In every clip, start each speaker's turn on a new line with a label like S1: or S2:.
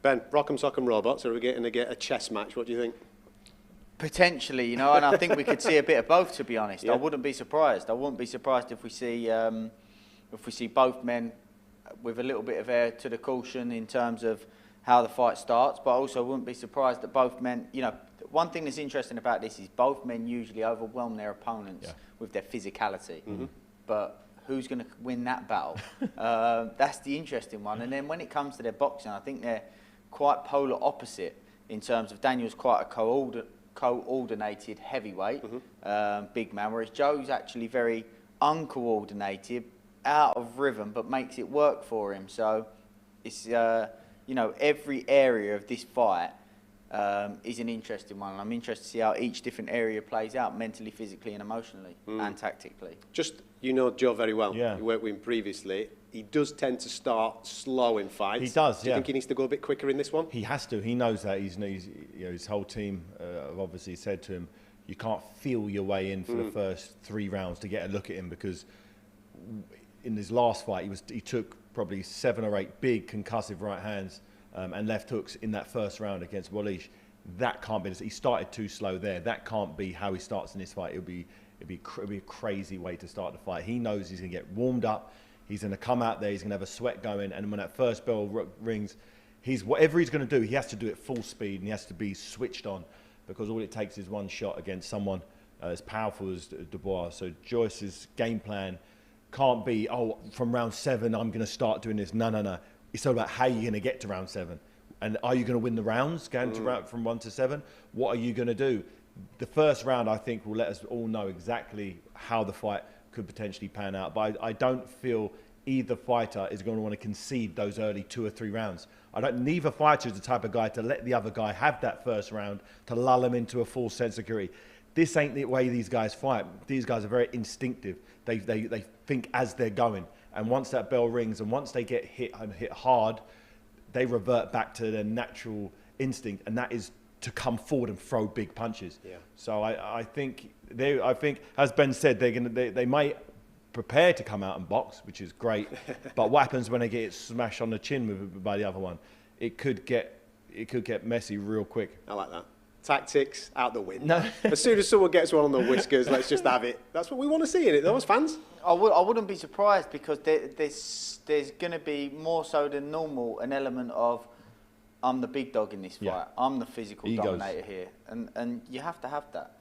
S1: Ben, Rock'em Sock'em Robots, are we going to get a chess match? What do you think?
S2: Potentially, you know, and I think we could see a bit of both, to be honest.
S1: Yeah.
S2: I wouldn't be surprised. I wouldn't be surprised if we see both men with a little bit of air to the caution in terms of how the fight starts, but I also wouldn't be surprised that both men, you know, one thing that's interesting about this is both men usually overwhelm their opponents with their physicality. But who's going to win that battle? That's the interesting one. And then when it comes to their boxing, I think they're quite polar opposite in terms of Daniel's quite a coordinated heavyweight, big man, whereas Joe's actually very uncoordinated, out of rhythm, but makes it work for him. So it's, you know, every area of this fight is an interesting one. I'm interested to see how each different area plays out mentally, physically and emotionally and tactically.
S1: Just, you know Joe very well.
S3: Yeah.
S1: You worked with him previously. He does tend to start slow in fights.
S3: He does,
S1: Do you think he needs to go a bit quicker in this one?
S3: He has to. He knows that. You know, his whole team have obviously said to him, you can't feel your way in for the first 3 rounds to get a look at him, because in his last fight, he took probably 7 or 8 big concussive right hands and left hooks in that first round against Wallish. That can't be. He started too slow there. That can't be how he starts in this fight. It'll be a crazy way to start the fight. He knows he's going to get warmed up. He's going to come out there. He's going to have a sweat going. And when that first bell rings, whatever he's going to do, he has to do it full speed and he has to be switched on, because all it takes is one shot against someone as powerful as Dubois. So Joyce's game plan can't be, oh, from round 7, I'm going to start doing this. No. It's all about how you're going to get to round 7. And are you going to win the rounds going to from 1 to 7? What are you going to do? The first round, I think, will let us all know exactly how the fight could potentially pan out. But I don't feel either fighter is going to want to concede those early 2 or 3 rounds. Neither fighter is the type of guy to let the other guy have that first round, to lull him into a false sense of security. This ain't the way these guys fight. These guys are very instinctive. They think as they're going. And once that bell rings and once they get hit and hit hard, they revert back to their natural instinct, and that is to come forward and throw big punches. Yeah. So I think, as Ben said, they might prepare to come out and box, which is great. But what happens when they get smashed on the chin by the other one? It could get messy real quick.
S1: I like that. Tactics out the window. No. As soon as someone gets one on the whiskers, let's just have it. That's what we want to see in it, though, as fans.
S2: I wouldn't be surprised, because there's going to be more so than normal an element of, I'm the big dog in this fight. I'm the physical dominator here, and you have to have that.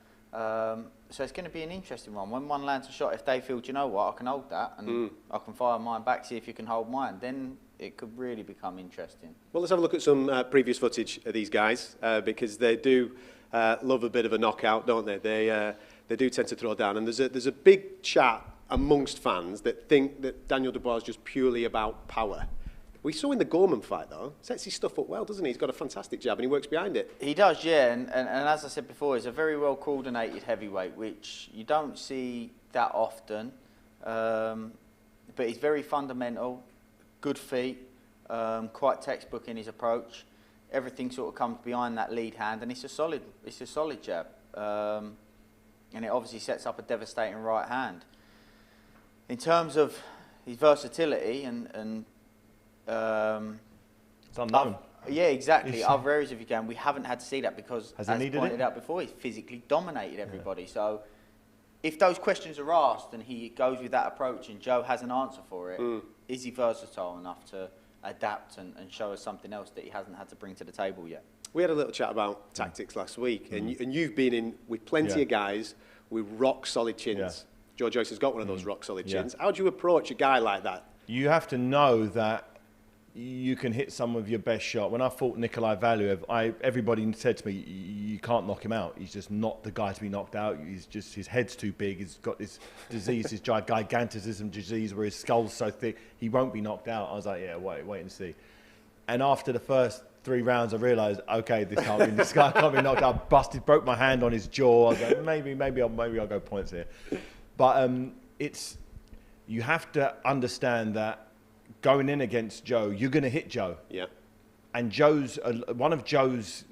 S2: So it's going to be an interesting one. When one lands a shot, if they feel, do you know what, I can hold that, and I can fire mine back, see if you can hold mine, then it could really become interesting. Well,
S1: let's have a look at some previous footage of these guys, because they do love a bit of a knockout, don't they? They do tend to throw down, and there's a big chat amongst fans that think that Daniel Dubois is just purely about power. We saw in the Gorman fight, though, sets his stuff up well, doesn't he? He's got a fantastic jab and he works behind it.
S2: He does, yeah, and as I said before, he's a very well-coordinated heavyweight, which you don't see that often, but he's very fundamental, good feet, quite textbook in his approach. Everything sort of comes behind that lead hand, and it's a solid jab, and it obviously sets up a devastating right hand. In terms of his versatility and
S3: it's unknown.
S2: Yeah, exactly. Other areas of your game, we haven't had to see that, because, as pointed out before, he's physically dominated everybody. Yeah. So if those questions are asked and he goes with that approach and Joe has an answer for it, is he versatile enough to adapt and show us something else that he hasn't had to bring to the table yet?
S1: We had a little chat about tactics last week, and you've been in with plenty of guys with rock-solid chins. Yeah. Joe Joyce has got one of those rock-solid chins. How do you approach a guy like that?
S3: You have to know that you can hit some of your best shot. When I fought Nikolai Valuev, everybody said to me, you can't knock him out. He's just not the guy to be knocked out. His head's too big. He's got this disease, this gigantism disease where his skull's so thick, he won't be knocked out. I was like, yeah, wait and see. And after the first 3 rounds, I realised, okay, this guy can't be knocked out. Broke my hand on his jaw. I was like, maybe I'll go points here. But you have to understand that going in against Joe, you're going to hit Joe. Yeah. And one of Joe's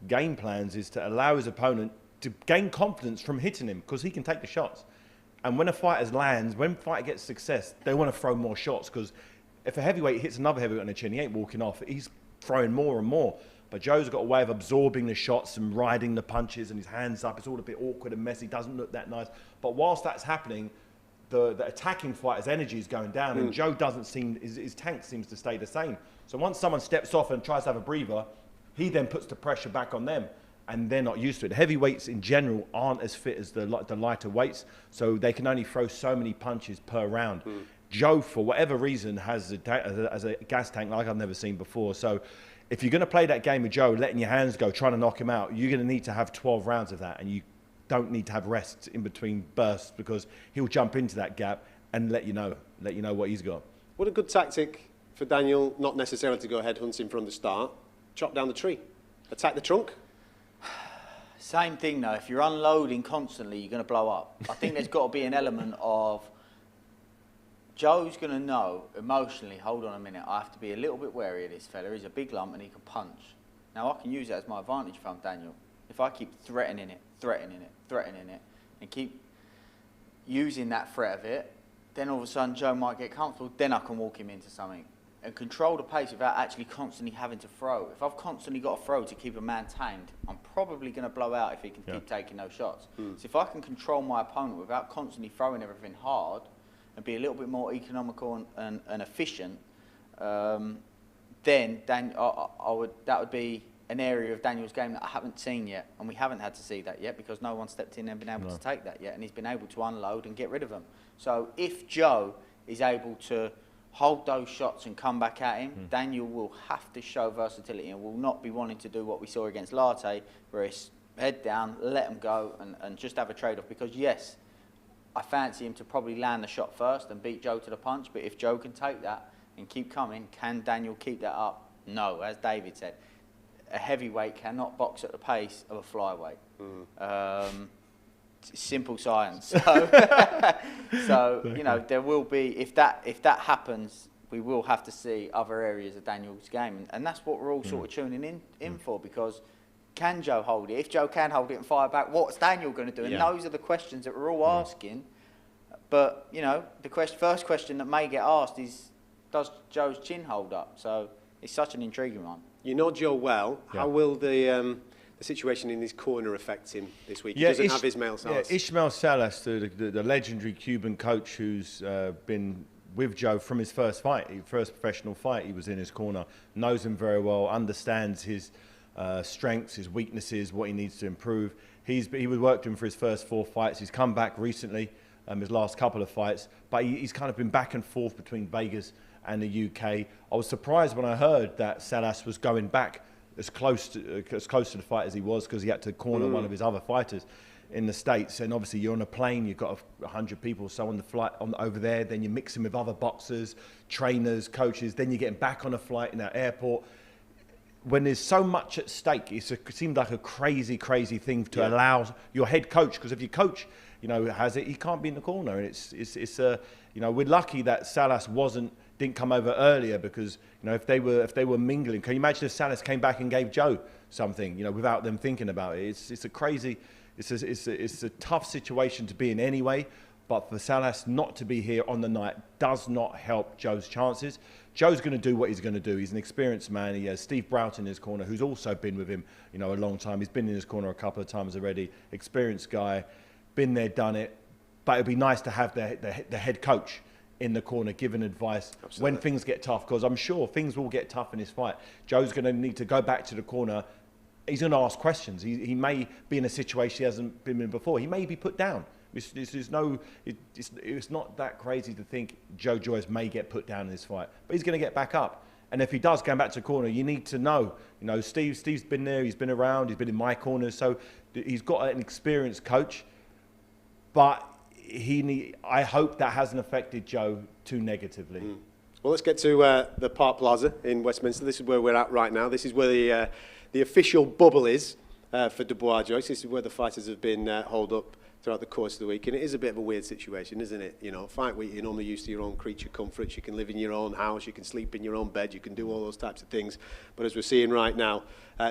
S3: game plans is to allow his opponent to gain confidence from hitting him, because he can take the shots. And when a fighter lands, when a fighter gets success, they want to throw more shots, because if a heavyweight hits another heavyweight on the chin, he ain't walking off. He's throwing more and more. But Joe's got a way of absorbing the shots and riding the punches, and his hands up. It's all a bit awkward and messy. Doesn't look that nice. But whilst that's happening, the attacking fighter's energy is going down, and Joe doesn't seem, his tank seems to stay the same. So once someone steps off and tries to have a breather, he then puts the pressure back on them, and they're not used to it. The heavyweights in general aren't as fit as the lighter weights, so they can only throw so many punches per round. Joe, for whatever reason, has a gas tank like I've never seen before. So if you're going to play that game with Joe, letting your hands go, trying to knock him out, you're going to need to have 12 rounds of that, and you don't need to have rests in between bursts, because he'll jump into that gap and let you know what he's got.
S1: What a good tactic for Daniel, not necessarily to go head hunting from the start. Chop down the tree, attack the trunk.
S2: Same thing though, if you're unloading constantly, you're going to blow up. I think there's got to be an element of Joe's going to know emotionally, hold on a minute, I have to be a little bit wary of this fella. He's a big lump and he can punch. Now I can use that as my advantage if I'm Daniel. If I keep threatening it, and keep using that threat of it, then all of a sudden Joe might get comfortable, then I can walk him into something and control the pace without actually constantly having to throw. If I've constantly got to throw to keep a man tamed, I'm probably going to blow out if he can keep taking those shots. So if I can control my opponent without constantly throwing everything hard and be a little bit more economical and efficient, then that would be an area of Daniel's game that I haven't seen yet, and we haven't had to see that yet because no one stepped in and been able to take that yet, and he's been able to unload and get rid of them. So if Joe is able to hold those shots and come back at him, Daniel will have to show versatility and will not be wanting to do what we saw against Latte, where it's head down, let him go, and just have a trade-off. Because yes, I fancy him to probably land the shot first and beat Joe to the punch, but if Joe can take that and keep coming, can Daniel keep that up? No, as David said, a heavyweight cannot box at the pace of a flyweight. Simple science. So you know, there will be, if that happens, we will have to see other areas of Daniel's game, and that's what we're all sort of tuning in for, because can Joe hold it? If Joe can hold it and fire back, what's Daniel going to do? And those are the questions that we're all asking. But you know, the first question that may get asked is, does Joe's chin hold up? So it's such an intriguing one. You know Joe well. How will the situation in his corner affect him this week? He doesn't have Ismael Salas.
S3: Yeah, Ismael Salas, the legendary Cuban coach who's been with Joe from his first professional fight he was in his corner, knows him very well, understands his strengths, his weaknesses, what he needs to improve. He worked him for his first 4 fights. He's come back recently, his last couple of fights, but he's kind of been back and forth between Vegas and the UK. I was surprised when I heard that Salas was going back as close to the fight as he was, because he had to corner one of his other fighters in the States. And obviously you're on a plane, you've got 100 people so on the flight over there, then you're mixing with other boxers, trainers, coaches, then you're getting back on a flight in that airport. When there's so much at stake, it seemed like a crazy thing to allow your head coach, because if your coach, you know, has it, he can't be in the corner. And it's you know, we're lucky that Salas didn't come over earlier, because you know, if they were mingling, can you imagine if Salas came back and gave Joe something, you know, without them thinking about it? It's a tough situation to be in anyway. But for Salas not to be here on the night does not help Joe's chances. Joe's going to do what he's going to do. He's an experienced man. He has Steve Broughton in his corner, who's also been with him, you know, a long time. He's been in his corner a couple of times already. Experienced guy, been there, done it. But it'd be nice to have the head coach in the corner giving advice when things get tough, because I'm sure things will get tough in this fight. Joe's going to need to go back to the corner. He's going to ask questions. He may be in a situation he hasn't been in before. He may be put down. It's not that crazy to think Joe Joyce may get put down in this fight, but he's going to get back up. And if he does go back to the corner, you need to know, you know, Steve's been there, he's been around, he's been in my corner, so he's got an experienced coach. But I hope that hasn't affected Joe too negatively.
S1: Well, let's get to the Park Plaza in Westminster. This is where we're at right now. This is where the official bubble is for Dubois and Joyce. This is where the fighters have been holed up throughout the course of the week, and it is a bit of a weird situation, isn't it? You know, fight week, you're normally used to your own creature comforts. You can live in your own house, you can sleep in your own bed, you can do all those types of things. But as we're seeing right now,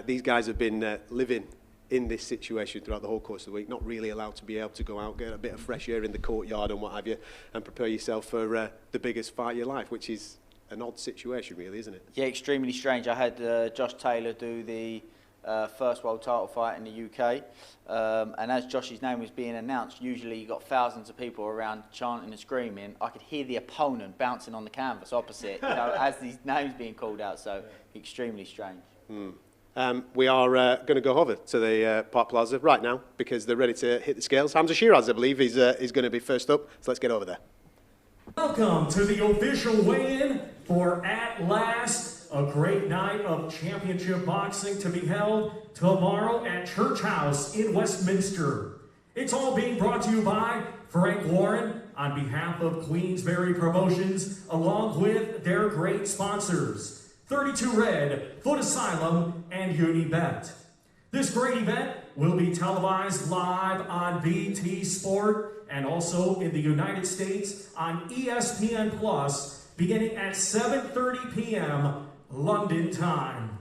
S1: these guys have been living in this situation throughout the whole course of the week, not really allowed to be able to go out, get a bit of fresh air in the courtyard and what have you, and prepare yourself for the biggest fight of your life, which is an odd situation, really, isn't it?
S2: Yeah, extremely strange. I had Josh Taylor do the first world title fight in the UK, and as Josh's name was being announced, usually you got thousands of people around chanting and screaming. I could hear the opponent bouncing on the canvas opposite, as these names being called out. So extremely strange.
S1: We are going to go over to the Park Plaza right now because they're ready to hit the scales. Hamza Shiraz, I believe, is going to be first up. So let's get over there.
S4: Welcome to the official weigh-in for At Last, a great night of championship boxing to be held tomorrow at Church House in Westminster. It's all being brought to you by Frank Warren on behalf of Queensberry Promotions, along with their great sponsors, 32 Red, Foot Asylum, and Unibet. This great event will be televised live on BT Sport and also in the United States on ESPN Plus, beginning at 7:30 p.m. London time.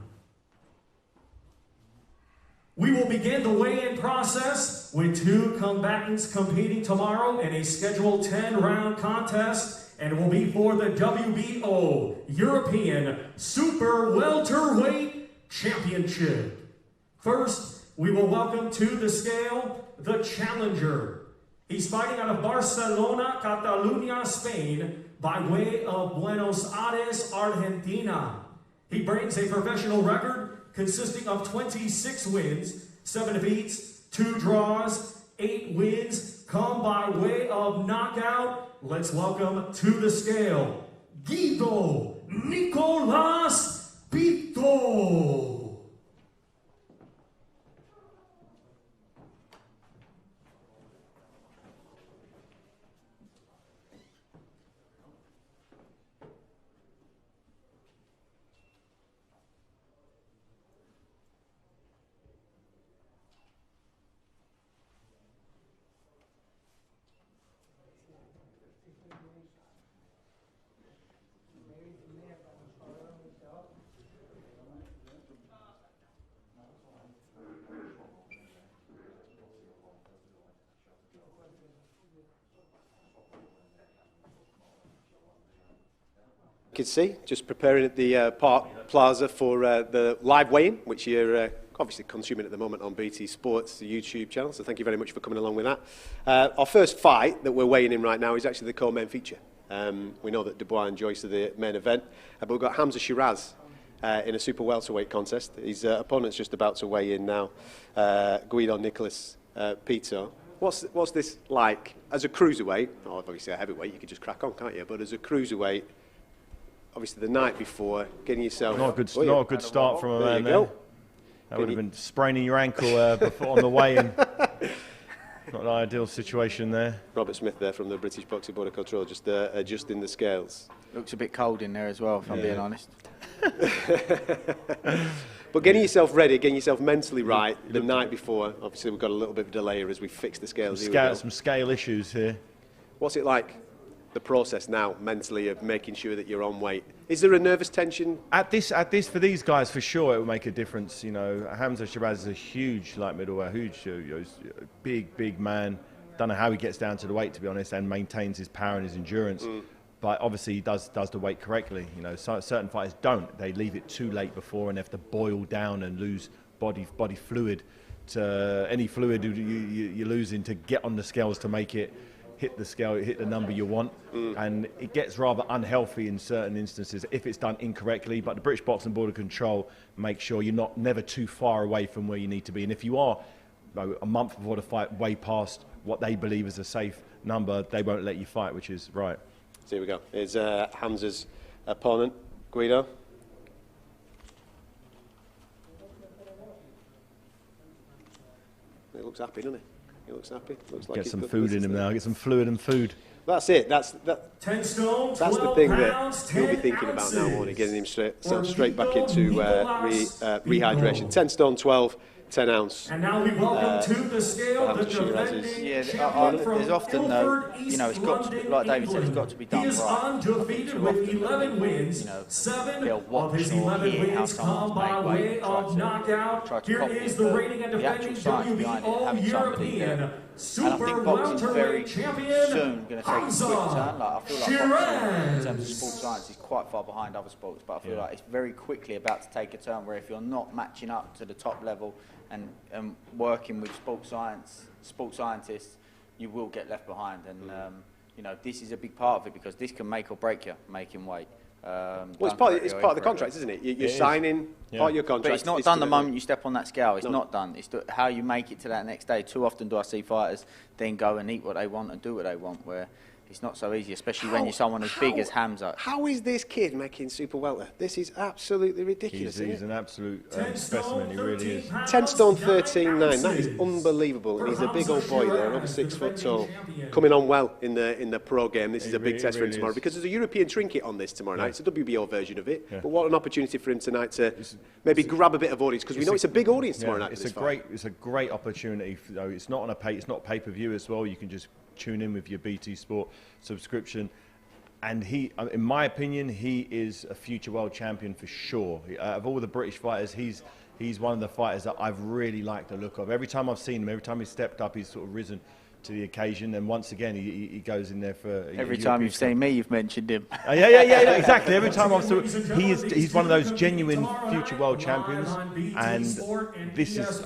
S4: We will begin the weigh-in process with 2 combatants competing tomorrow in a scheduled 10-round contest, and it will be for the WBO European Super Welterweight Championship. First, we will welcome to the scale the challenger. He's fighting out of Barcelona, Catalunya, Spain, by way of Buenos Aires, Argentina. He brings a professional record consisting of 26 wins, 7 defeats, 2 draws, 8 wins, come by way of knockout. Let's welcome to the scale, Guido Nicolas Pito.
S1: You can see, just preparing at the Park Plaza for the live weigh-in, which you're obviously consuming at the moment on BT Sports, the YouTube channel, so thank you very much for coming along with that. Our first fight that we're weighing in right now is actually the co-main feature. We know that Dubois and Joyce are the main event, but we've got Hamza Shiraz in a super welterweight contest. His opponent's just about to weigh in now, Guido Nicolas Pito. What's this like as a cruiserweight? Oh, obviously a heavyweight, you could just crack on, can't you? But as a cruiserweight, obviously the night before, getting yourself...
S3: Not a good start from a man there. That would have been spraining your ankle before on the weigh-in. Not an ideal situation there.
S1: Robert Smith there from the British Boxing Board of Control, just adjusting the scales.
S2: Looks a bit cold in there as well, if I'm being honest.
S1: But getting yourself ready, getting yourself mentally right the night before, obviously we've got a little bit of delay here as we fix the scales.
S3: Some scale issues here.
S1: What's it like, the process now, mentally, of making sure that you're on weight? Is there a nervous tension?
S3: At this, for these guys, for sure, it will make a difference. You know, Hamza Shiraz is a huge light middleweight, big man. Don't know how he gets down to the weight, to be honest, and maintains his power and his endurance. But obviously, he does the weight correctly. You know, certain fighters don't. They leave it too late before and have to boil down and lose body fluid. To any fluid you're losing to get on the scales to make it hit the scale, hit the number you want, and it gets rather unhealthy in certain instances if it's done incorrectly. But the British Boxing Board of Control makes sure you're never too far away from where you need to be. And if you are a month before the fight, way past what they believe is a safe number, they won't let you fight, which is right.
S1: So here we go. Here's Hamza's opponent, Guido. He looks happy, doesn't he? He looks happy. Looks like
S3: get some food in him now. Get some fluid and food.
S1: That's it. That's the thing that he'll be thinking about now, won't he? Getting him straight back into rehydration. 10 stone 12, 10-ounce.
S4: And now we welcome to the scale the defending
S2: Yeah,
S4: champion from
S2: there's often
S4: Ilford,
S2: you know, it's got to be, like David said, it's got to be done
S4: He is
S2: right.
S4: undefeated with 11 wins.
S2: You know,
S4: 7
S2: they'll
S4: of
S2: watch
S4: his
S2: or
S4: 11
S2: hear how
S4: wins
S2: someone's
S4: come by
S2: made weight,
S4: way
S2: try
S4: of
S2: to
S4: knockout. Here
S2: copy
S4: is
S2: it,
S4: the
S2: but
S4: reigning and
S2: the
S4: defending
S2: actual science behind it,
S4: WBO
S2: having somebody
S4: European
S2: and I
S4: Super
S2: think boxing's very
S4: Welterweight Champion
S2: soon going to take a quick turn. Like, I feel like boxing, in terms of sports science, is quite far behind other sports, but I feel like it's very quickly about to take a turn where if you're not matching up to the top level and working with sports scientists, you will get left behind. And you know, this is a big part of it because this can make or break you making weight.
S1: Well, it's part of the contract, isn't it? You're signing part of your contract.
S2: But it's not done the moment you step on that scale. It's not done. It's how you make it to that next day. Too often do I see fighters then go and eat what they want and do what they want, where it's not so easy, especially when you're someone as big as Hamza.
S1: How is this kid making super welter? This is absolutely ridiculous.
S3: He's an absolute specimen. He really is.
S1: 10 stone 13.9. That is unbelievable. And he's a big old boy there, over 6 foot tall, coming on well in the pro game. This is a big test for him tomorrow because there's a European trinket on this tomorrow night. It's a WBO version of it. But what an opportunity for him tonight to maybe grab a bit of audience because we know it's a big audience tomorrow night.
S3: It's a great opportunity. It's not on it's not pay-per-view as well. You can just tune in with your BT Sport subscription. And he, in my opinion, he is a future world champion for sure. Out of all the British fighters, he's one of the fighters that I've really liked the look of. Every time I've seen him, every time he's stepped up, he's sort of risen to the occasion. And once again, he goes in there for...
S2: Every time you've seen me, you've mentioned him.
S3: Yeah, exactly. Every time I've seen him, he's one of those genuine future world champions. And this is,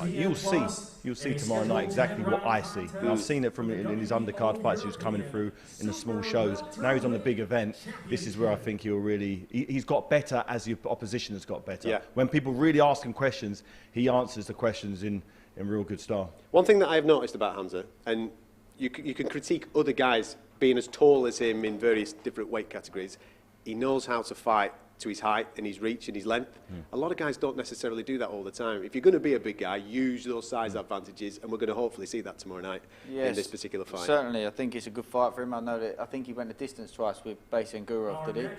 S3: you'll see tomorrow night exactly what I see. And I've seen it from in his undercard fights he was coming through in the small shows. Now he's on the big event. This is where I think he'll really... He's got better as the opposition has got better. Yeah. When people really ask him questions, he answers the questions in real good style.
S1: One thing that I've noticed about Hamza, and you can critique other guys being as tall as him in various different weight categories, he knows how to fight to his height and his reach and his length. A lot of guys don't necessarily do that all the time. If you're going to be a big guy, use those size advantages, and we're going to hopefully see that tomorrow night in this particular fight.
S2: Certainly, I think it's a good fight for him. I think he went the distance twice with Davison, did he?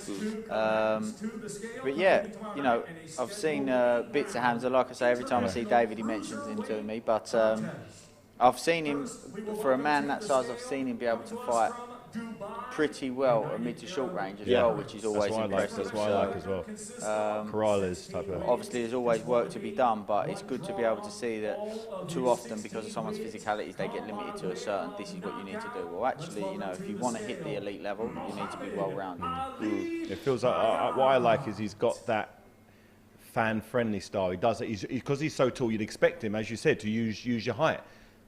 S2: But yeah, you know, I've seen bits of Hamza. Like I say, every time I see David, he mentions him to me. But I've seen him, for a man that size, I've seen him be able to fight pretty well at mid to short range as well, which is always impressive.
S3: That's what I like as well. Corrales type of...
S2: Obviously, there's always work to be done, but it's good to be able to see that too often, because of someone's physicalities, they get limited to a certain, this is what you need to do. Well, actually, you know, if you want to hit the elite level, you need to be well-rounded.
S3: It feels like, what I like is he's got that fan-friendly style. He does it, because he's so tall, you'd expect him, as you said, to use your height.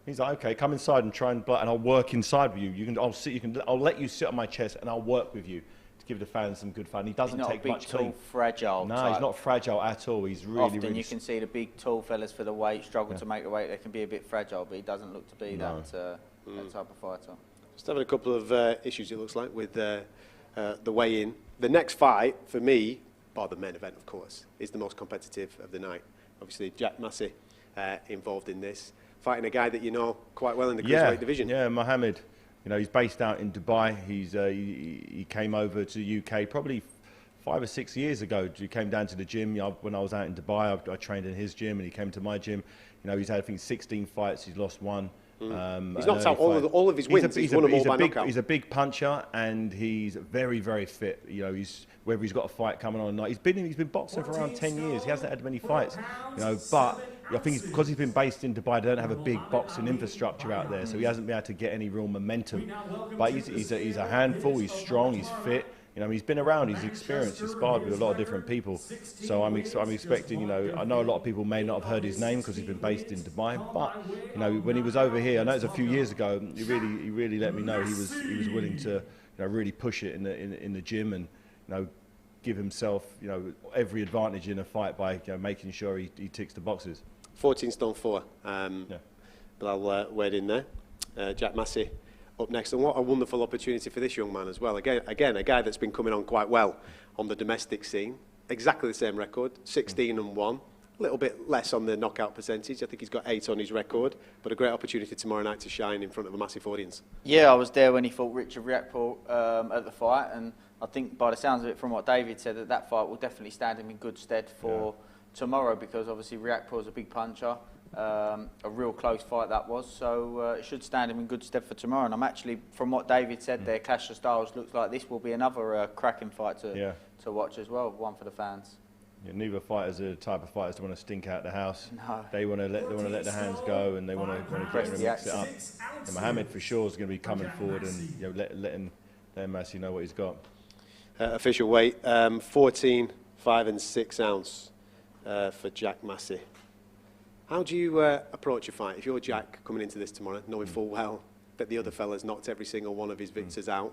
S3: He's like, okay, come inside and try and I'll work inside with you. I'll let you sit on my chest and I'll work with you to give the fans some good fun. He doesn't take much.
S2: He's not a big, tall, fragile
S3: No,
S2: type.
S3: He's not fragile at all. He's really,
S2: Often you can see the big, tall fellas for the weight struggle to make the weight. They can be a bit fragile, but he doesn't look to be that type of fighter.
S1: Just having a couple of issues, it looks like, with the weigh-in. The next fight, for me, bar the main event, of course, is the most competitive of the night. Obviously, Jack Massey involved in this, fighting a guy that you know quite well in the cruiserweight division.
S3: Yeah, Mohammed. You know, he's based out in Dubai. he came over to the UK probably 5 or 6 years ago. He came down to the gym. When I was out in Dubai, I trained in his gym, and he came to my gym. You know, he's had, I think, 16 fights. He's lost 1.
S1: He's knocked out all of his wins. He's won them all by knockout.
S3: He's a big puncher, and he's very, very fit. You know, whether he's got a fight coming on or not. He's been boxing for around 10 years. He hasn't had many fights. You know, but I think because he's been based in Dubai, they don't have a big boxing infrastructure out there, so he hasn't been able to get any real momentum. But he's a handful. He's strong. He's fit. You know, he's been around. He's experienced. He's sparred with a lot of different people. So I'm expecting. You know, I know a lot of people may not have heard his name because he's been based in Dubai. But you know, when he was over here, I know it was a few years ago. He really let me know he was willing to, you know, really push it in the gym and, you know, give himself, you know, every advantage in a fight by, you know, making sure he ticks the boxes.
S1: 14 stone 4. But I'll wade in there. Jack Massey up next, and what a wonderful opportunity for this young man as well. Again, a guy that's been coming on quite well on the domestic scene. Exactly the same record, 16-1. A little bit less on the knockout percentage. I think he's got 8 on his record, but a great opportunity tomorrow night to shine in front of a massive audience.
S2: Yeah, I was there when he fought Richard Riakporhe at the fight, and I think by the sounds of it, from what David said, that fight will definitely stand him in good stead for tomorrow, because obviously Riakporhe is a big puncher. A real close fight that was, so it should stand him in good stead for tomorrow. And I'm actually, from what David said there, Clash of Styles looks like this will be another cracking fight to watch as well, one for the fans.
S3: Yeah, neither fighters are the type of fighters that want to stink out the house.
S2: No.
S3: They want to let the hands go, and they want to get in and mix it up. And Mohammed for sure is going to be coming forward and letting Massey know what he's got.
S1: Official weight 14, 5 and 6 ounce for Jack Massey. How do you approach a fight if you're Jack coming into this tomorrow, knowing full well that the other fella's knocked every single one of his victors out?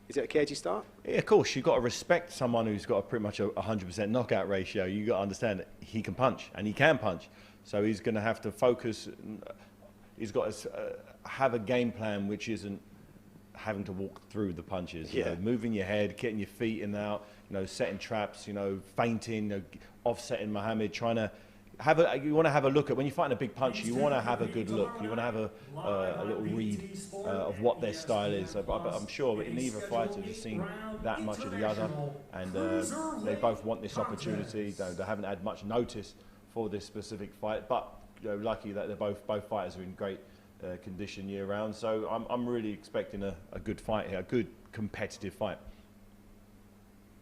S1: Is it a cagey start?
S3: Yeah, of course. You've got to respect someone who's got pretty much a 100% knockout ratio. You've got to understand that he can punch, and he can punch. So he's going to have to focus. He's got to have a game plan which isn't having to walk through the punches. You know, moving your head, getting your feet in and out, setting traps, feinting, offsetting Mohammed, trying to you want to have a look at, when you're fighting a big punch, you want to have a good look. You want to have a little read of what their style is. But I'm sure that neither fighter has seen that much of the other, and they both want this opportunity. They haven't had much notice for this specific fight, but lucky that they're both fighters are in great condition year round. So I'm really expecting a good fight here, a good competitive fight.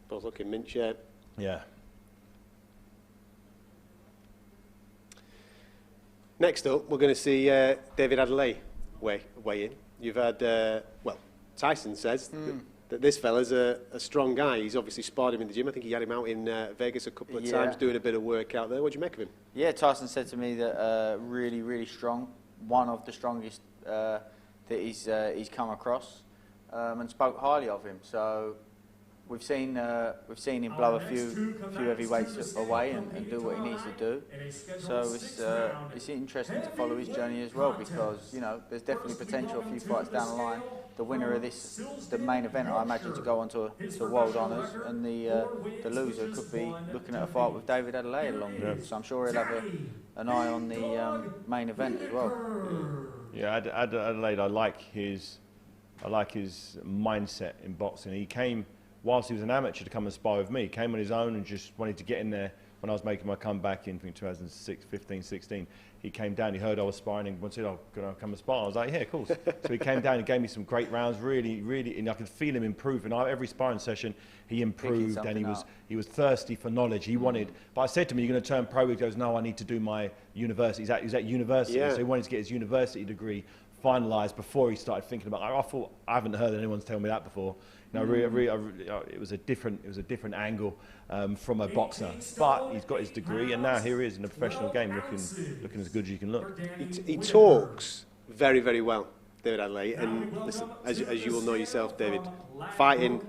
S1: Both looking mint shape.
S3: Yeah.
S1: Next up, we're going to see David Adelaide weigh in. You've had, Tyson says that this fella's a strong guy. He's obviously sparred him in the gym. I think he had him out in Vegas a couple of times doing a bit of work out there. What do you make of him? Yeah,
S2: Tyson said to me that really, really strong. One of the strongest that he's come across, and spoke highly of him. So we've seen him blow a few heavyweights away and do what he needs to do. So it's interesting to follow his journey as well, because there's definitely potential a few fights down the line. The winner of this, the main event, I imagine, to go on to world honours, and the loser could be looking at a fight with David Adelaide along with him. So I'm sure he'll have an eye on the main event as well.
S3: Yeah, Adelaide, I like his mindset in boxing. He came, whilst he was an amateur, to come and spar with me. He came on his own and just wanted to get in there. When I was making my comeback in 2015, 16, he came down, he heard I was sparring and said, "Oh, can I come and spar?" I was like, "Yeah, of course." So he came down and gave me some great rounds, really, and I could feel him improve. And every sparring session, he improved, and he was thirsty for knowledge. He wanted, but I said to him, "You're going to turn pro?" He goes, "No, I need to do my university." He's at university, so he wanted to get his university degree finalised before he started thinking about. I thought, I haven't heard anyone tell me that before. It was a different angle from a boxer, but he's got his degree, and now here he is in a professional game, looking as good as you can look.
S1: He talks very, very well, David Adelaide, and listen, as you will know yourself, David, fighting,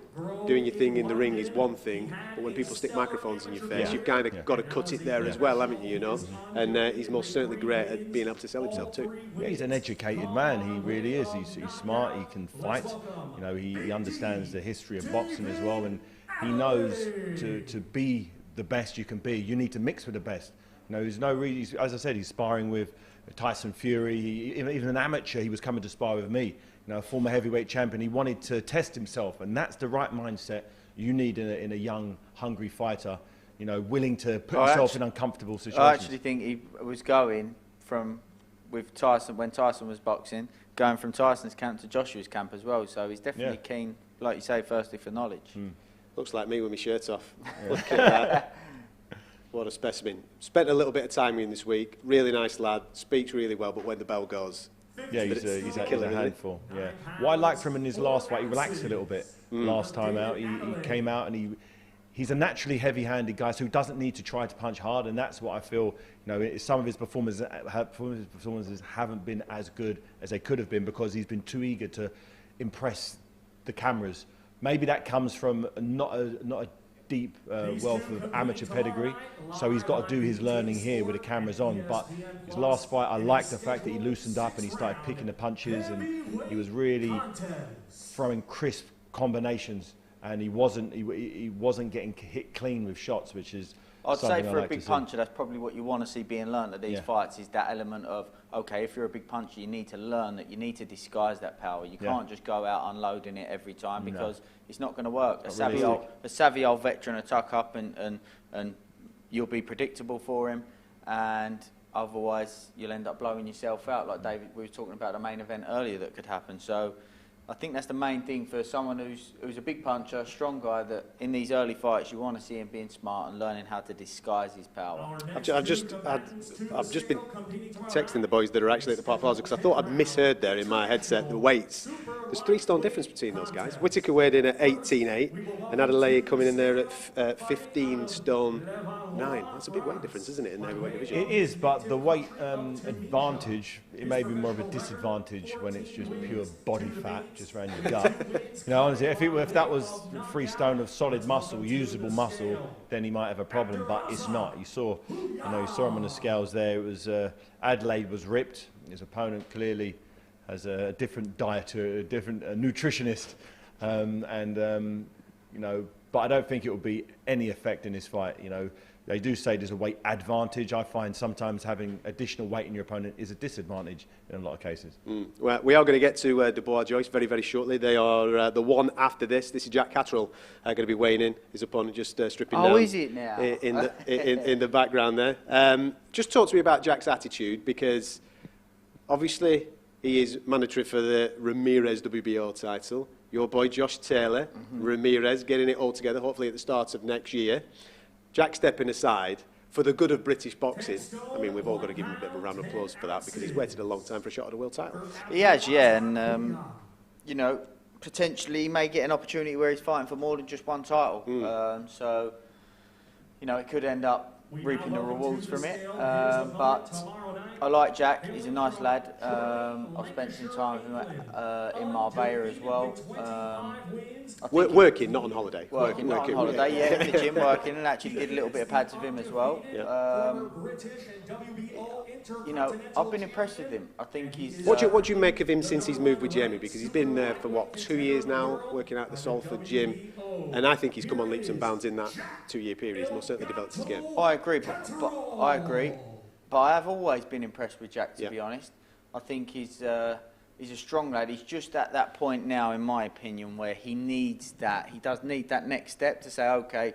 S1: doing your thing in the ring is one thing, but when people stick microphones in your face, you've kind of got to cut it there as well, haven't you? And he's most certainly great at being able to sell himself too.
S3: Yeah, he's an educated man. He really is. He's smart. He can fight. He understands the history of boxing as well, and he knows to be the best you can be, you need to mix with the best. There's no reason. As I said, he's sparring with Tyson Fury. Even an amateur, he was coming to spar with me. A former heavyweight champion. He wanted to test himself, and that's the right mindset you need in a young, hungry fighter. Willing to put himself in uncomfortable situations.
S2: I actually think he was going with Tyson when Tyson was boxing, going from Tyson's camp to Joshua's camp as well. So he's definitely keen, like you say, firstly for knowledge.
S1: Looks like me with my shirt off. Look at that. What a specimen. Spent a little bit of time with him this week. Really nice lad. Speaks really well, but when the bell goes,
S3: yeah, he's a handful. Yeah. What I liked from him in his last fight, he relaxed a little bit last time out. He came out and he's a naturally heavy-handed guy, so he doesn't need to try to punch hard, and that's what I feel. Some of his performances haven't been as good as they could have been because he's been too eager to impress the cameras. Maybe that comes from not a deep wealth of amateur pedigree, so he's got to do his learning here with the cameras on. But his last fight, I liked the fact that he loosened up and he started picking the punches, and he was really throwing crisp combinations, and he wasn't getting hit clean with shots, which is
S2: I'd say for a big puncher, that's probably what you want to see being learned at these fights, is that element of, okay, if you're a big puncher, you need to learn that you need to disguise that power. You can't just go out unloading it every time, because it's not going to work. A savvy old veteran will tuck up and you'll be predictable for him, and Otherwise, you'll end up blowing yourself out, like David, we were talking about the main event earlier that could happen. So I think that's the main thing for someone who's a big puncher, a strong guy, that in these early fights you want to see him being smart and learning how to disguise his power.
S1: I've just been texting the boys that are actually at the Park Plaza because I thought I'd misheard there in my headset the weights. There's 3 stone difference between those guys. Whittaker weighed in at 18.8 and Adelaide coming in there at 15 stone 9. That's a big weight difference, isn't it, in the heavyweight division?
S3: It is, but the weight advantage, it may be more of a disadvantage when it's just pure body fat just around your gut. You know, honestly, if that was 3 stone of solid muscle, usable muscle, then he might have a problem. But it's not. You saw him on the scales there. It was Adelaide was ripped. His opponent clearly has a different dieter, a different nutritionist, you know. But I don't think it will be any effect in this fight. You know, they do say there's a weight advantage. I find sometimes having additional weight in your opponent is a disadvantage in a lot of cases.
S1: Well, we are going to get to Dubois and Joyce very, very shortly. They are the one after this. This is Jack Catterall going to be weighing in. His opponent just stripping down.
S2: Oh, is it now?
S1: In the background there. Just talk to me about Jack's attitude, because obviously he is mandatory for the Ramirez WBO title. Your boy Josh Taylor, Ramirez, getting it all together, hopefully at the start of next year. Jack stepping aside for the good of British boxing. I mean, we've all got to give him a bit of a round of applause for that, because he's waited a long time for a shot at a world title.
S2: He has, yeah, and you know, potentially he may get an opportunity where he's fighting for more than just one title. So, you know, it could end up reaping the rewards from it. But I like Jack. He's a nice lad. I've spent some time with him in Marbella as well.
S1: Working, not on holiday.
S2: Working, not on holiday, yeah, in the gym working, and actually did a little bit of pads with him as well. You know, I've been impressed with him. I think he's...
S1: What do you make of him since he's moved with Jamie? Because he's been there for, what, 2 years now, working out the Salford gym. And I think he's come on leaps and bounds in that 2-year period. He's most certainly developed his game.
S2: I agree, but I have always been impressed with Jack, to be honest. I think he's a strong lad. He's just at that point now, in my opinion, where he needs that. He does need that next step to say, okay,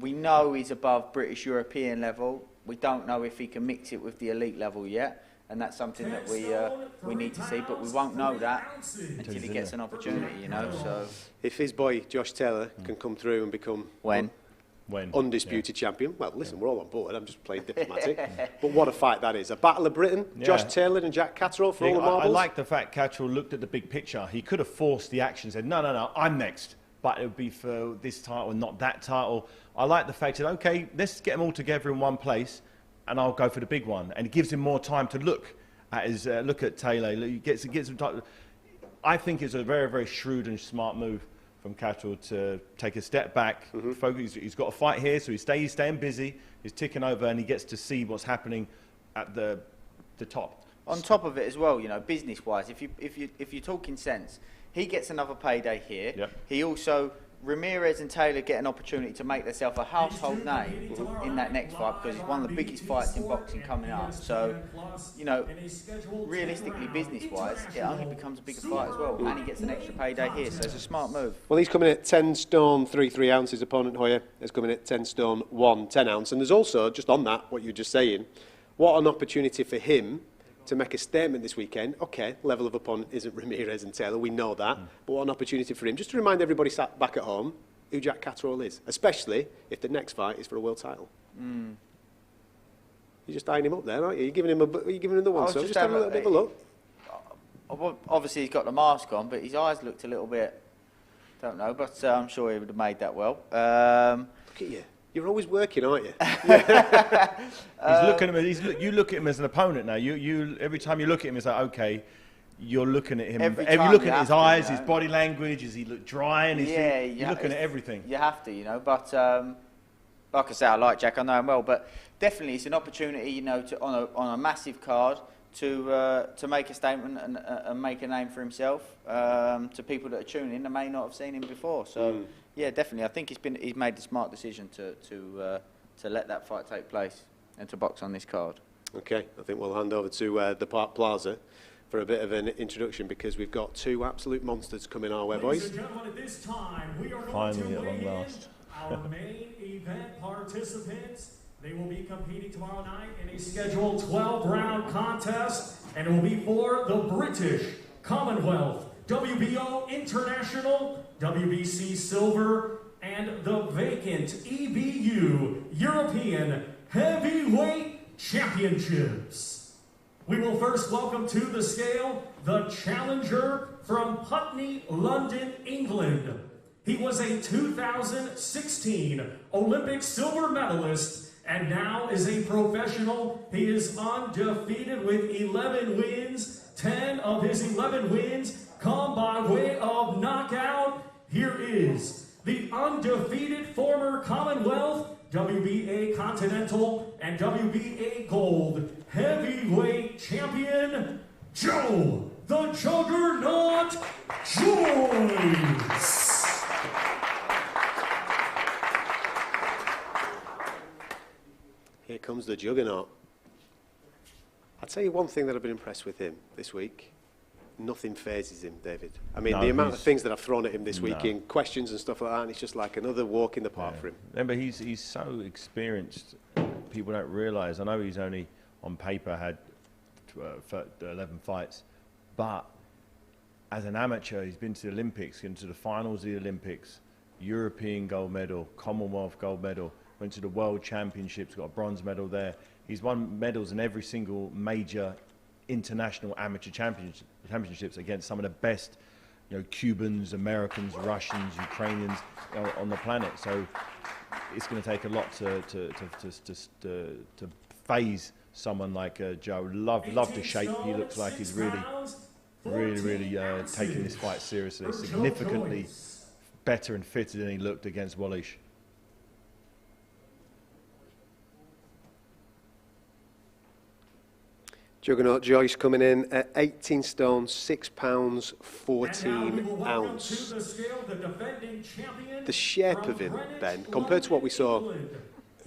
S2: we know he's above British European level. We don't know if he can mix it with the elite level yet, and that's something that we need to see. But we won't know that until he gets an opportunity, you know. So
S1: if his boy Josh Taylor can come through and become undisputed champion, well, listen, we're all on board. I'm just playing diplomatic. But what a fight that is! A battle of Britain. Josh Taylor and Jack Catterall for all the marbles.
S3: I like the fact Catterall looked at the big picture. He could have forced the action, said, no, I'm next. But it would be for this title and not that title. I like the fact that, okay, let's get them all together in one place, and I'll go for the big one. And it gives him more time to look at his look at Taylor. He gets some time. I think it's a very, very shrewd and smart move from Catterall to take a step back. Focus. He's got a fight here, so he's staying busy. He's ticking over, and he gets to see what's happening at the top.
S2: On top of it as well, you know, business-wise, if you're talking sense, he gets another payday here.
S3: Yep.
S2: He also, Ramirez and Taylor get an opportunity to make themselves a household name in that next fight, because it's one of the biggest fights in boxing coming up. So, you know, realistically, business-wise, it only becomes a bigger fight as well, and he gets an extra payday here, so it's a smart move.
S1: Well, he's coming at 10 stone 3 ounce. His opponent, Haye, is coming at 10 stone 1 10 ounce. And there's also, just on that, what you were just saying, what an opportunity for him to make a statement this weekend. Okay, level of opponent isn't Ramirez and Taylor, we know that, but what an opportunity for him, just to remind everybody sat back at home who Jack Catterall is, especially if the next fight is for a world title. You're just eyeing him up there, aren't you? You're giving him the one, so just have a little bit of a look.
S2: Obviously, he's got the mask on, but his eyes looked a little bit, don't know, but I'm sure he would have made that well.
S1: Look at you. You're always working, aren't you?
S3: He's looking at him. You look at him as an opponent now. You every time you look at him, it's like, okay, you're looking at him. Every look at his eyes, his body language. Does he look dry? And you're looking at everything.
S2: You have to, you know. But like I say, I like Jack. I know him well, but definitely it's an opportunity, you know, to on a massive card to make a statement and make a name for himself to people that are tuning in that may not have seen him before. So. Yeah, definitely. I think he's made the smart decision to let that fight take place and to box on this card. Okay,
S1: I think we'll hand over to the Park Plaza for a bit of an introduction, because we've got 2 absolute monsters coming our way, boys.
S4: At this time, we are
S3: finally, at long last.
S4: Our main event participants, They will be competing tomorrow night in a scheduled 12-round contest, and it will be for the British Commonwealth, WBO International, WBC Silver, and the vacant EBU European Heavyweight Championships. We will first welcome to the scale the challenger from Putney, London, England. He was a 2016 Olympic silver medalist and now is a professional. He is undefeated with 11 wins. 10 of his 11 wins come by way of knockout. Here is the undefeated former Commonwealth, WBA Continental, and WBA Gold Heavyweight Champion, Joe the Juggernaut Joyce.
S1: Here comes the Juggernaut. I'll tell you one thing that I've been impressed with him this week. Nothing phases him, David. I mean, the amount of things that I've thrown at him this week in questions and stuff like that, and it's just like another walk in the park for him.
S3: Remember, he's so experienced, people don't realise. I know he's only, on paper, had 11 fights, but as an amateur, he's been to the Olympics, been to the finals of the Olympics, European gold medal, Commonwealth gold medal, went to the World Championships, got a bronze medal there. He's won medals in every single major international amateur championships against some of the best, Cubans, Americans, Russians, Ukrainians on the planet. So it's going to take a lot to phase someone like Joe. Love the shape. He looks like he's really taking this fight seriously. Significantly better and fitter than he looked against Wallish.
S1: Juggernaut Joyce coming in at 18 stone, 6 pounds, 14 ounce. The shape of him, Ben, compared to what we saw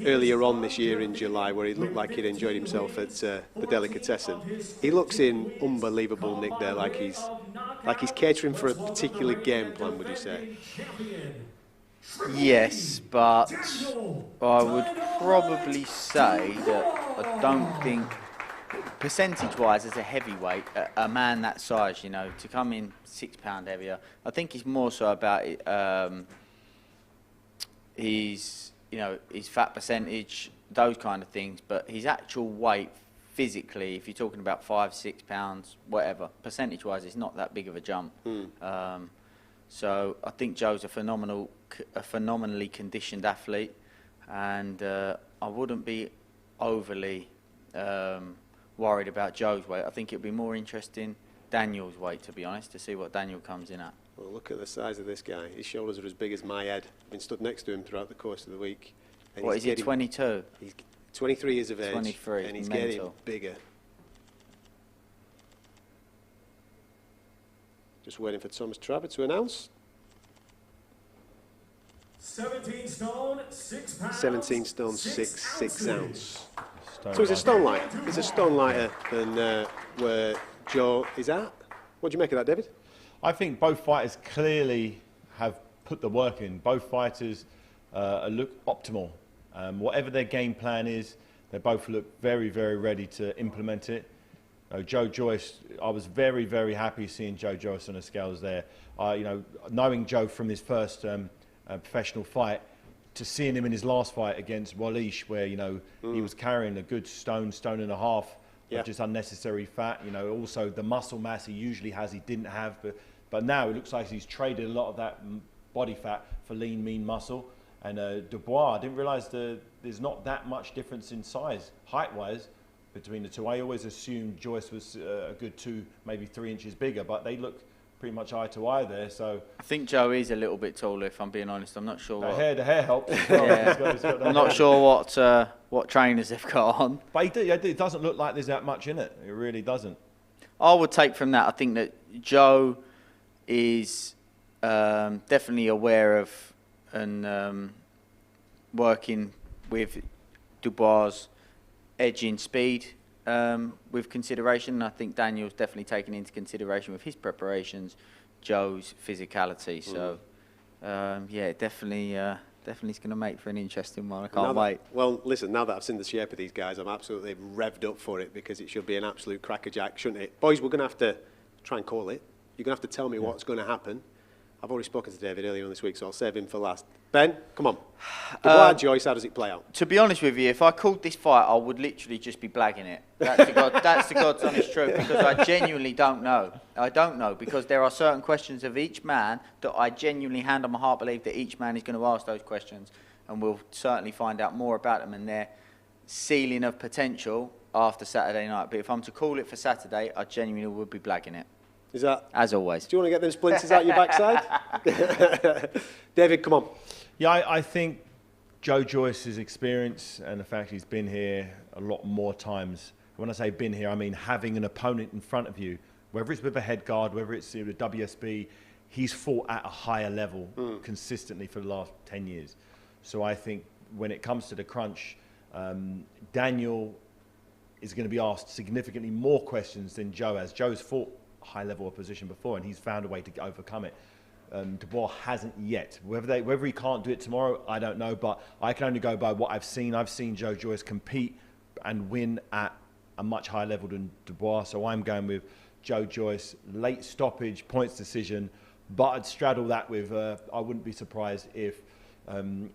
S1: earlier on this year in July, where he looked like he'd enjoyed himself at the Delicatessen, he looks in unbelievable nick there, like he's catering for a particular game plan, would you say?
S2: Yes, but I would probably say that I don't think, percentage-wise, as a heavyweight, a man that size, to come in 6 pound heavier, I think it's more so about his fat percentage, those kind of things. But his actual weight, physically, if you're talking about 5, 6 pounds, whatever, percentage-wise, it's not that big of a jump. So I think Joe's a phenomenally conditioned athlete, and I wouldn't be overly worried about Joe's weight. I think it'd be more interesting Daniel's weight, to be honest, to see what Daniel comes in at.
S1: Well, look at the size of this guy. His shoulders are as big as my head. I've been stood next to him throughout the course of the week. And
S2: what is he, 22?
S1: He's 23 years of age.
S2: 23,
S1: and he's
S2: mental.
S1: getting bigger. Just waiting for Thomas Trabber to announce.
S4: 17 stone, 6 pounds.
S1: 17 stone, 6 ounce.
S3: Stone
S1: So he's a
S3: lighter.
S1: stone lighter. He's a stone lighter than where Joe is at. What do you make of that, David?
S3: I think both fighters clearly have put the work in. Both fighters look optimal. Whatever their game plan is, they both look very, very ready to implement it. Joe Joyce, I was very, very happy seeing Joe Joyce on the scales there. Knowing Joe from his first professional fight, to seeing him in his last fight against Wallish, where he was carrying a good stone and a half of just unnecessary fat. Also the muscle mass he usually has, he didn't have, but now it looks like he's traded a lot of that body fat for lean, mean muscle. And Dubois, I didn't realise there's not that much difference in size, height-wise, between the two. I always assumed Joyce was a good 2, maybe 3 inches bigger, but they look pretty much eye to eye there. So
S2: I think Joe is a little bit taller, if I'm being honest. I'm not sure.
S3: The hair helps. Well.
S2: I'm not sure what trainers they've got on.
S3: But it doesn't look like there's that much in it. It really doesn't.
S2: I would take from that, I think that Joe is definitely aware of and working with Dubois' edging speed with consideration. And I think Daniel's definitely taken into consideration with his preparations Joe's physicality. So, yeah, definitely Definitely it's going to make for an interesting one. I
S1: Now
S2: can't
S1: that-
S2: wait.
S1: Well, listen, now that I've seen the shape of these guys, I'm absolutely revved up for it because it should be an absolute crackerjack, shouldn't it? Boys, we're going to have to try and call it. You're going to have to tell me what's going to happen. I've already spoken to David earlier on this week, so I'll save him for last. Ben, come on. Dubois and Joyce, how does it play out?
S2: To be honest with you, if I called this fight, I would literally just be blagging it. That's the God's honest truth, because I genuinely don't know. I don't know, because there are certain questions of each man that I genuinely, hand on my heart, believe that each man is going to ask those questions, and we'll certainly find out more about them and their ceiling of potential after Saturday night. But if I'm to call it for Saturday, I genuinely would be blagging it.
S1: Is that?
S2: As always.
S1: Do you want to get them splinters out your backside? David, come on.
S3: Yeah, I think Joe Joyce's experience and the fact he's been here a lot more times. When I say been here, I mean having an opponent in front of you, whether it's with a head guard, whether it's with a WSB, he's fought at a higher level consistently for the last 10 years. So I think when it comes to the crunch, Daniel is going to be asked significantly more questions than Joe has. Joe's fought high level opposition before and he's found a way to overcome it. Dubois hasn't yet. Whether he can't do it tomorrow, I don't know, but I can only go by what I've seen. I've seen Joe Joyce compete and win at a much higher level than Dubois, so I'm going with Joe Joyce, late stoppage, points decision, but I'd straddle that with, I wouldn't be surprised if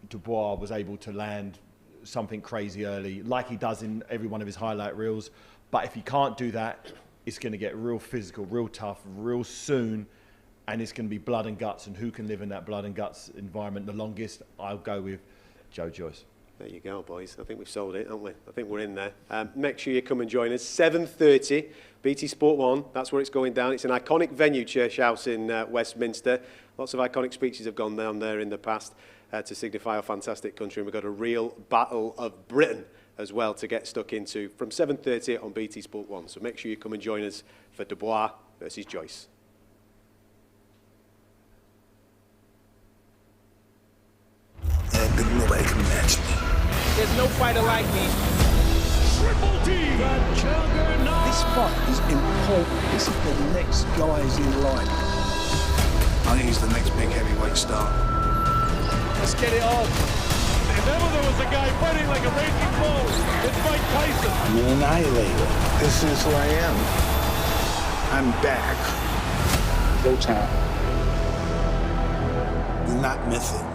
S3: Dubois was able to land something crazy early, like he does in every one of his highlight reels, but if he can't do that, it's going to get real physical, real tough, real soon, and it's going to be blood and guts, and who can live in that blood and guts environment the longest? I'll go with Joe Joyce.
S1: There you go, boys. I think we've sold it, haven't we? I think we're in there. Make sure you come and join us. 7:30, BT Sport 1. That's where it's going down. It's an iconic venue, Church House in Westminster. Lots of iconic speeches have gone down there in the past to signify our fantastic country. And we've got a real battle of Britain as well to get stuck into from 7:30 on BT Sport 1. So make sure you come and join us for Dubois versus Joyce.
S5: Nobody can match me.
S6: There's no fighter like me.
S4: Triple D, the juggernaut.
S5: This fight is important. This is the next guys in line. I think he's the next big heavyweight star.
S6: Let's get it on. If ever there was a guy fighting like a raging bull, it's Mike Tyson.
S5: I'm an annihilator. This is who I am. I'm back. Go time. Do not miss it.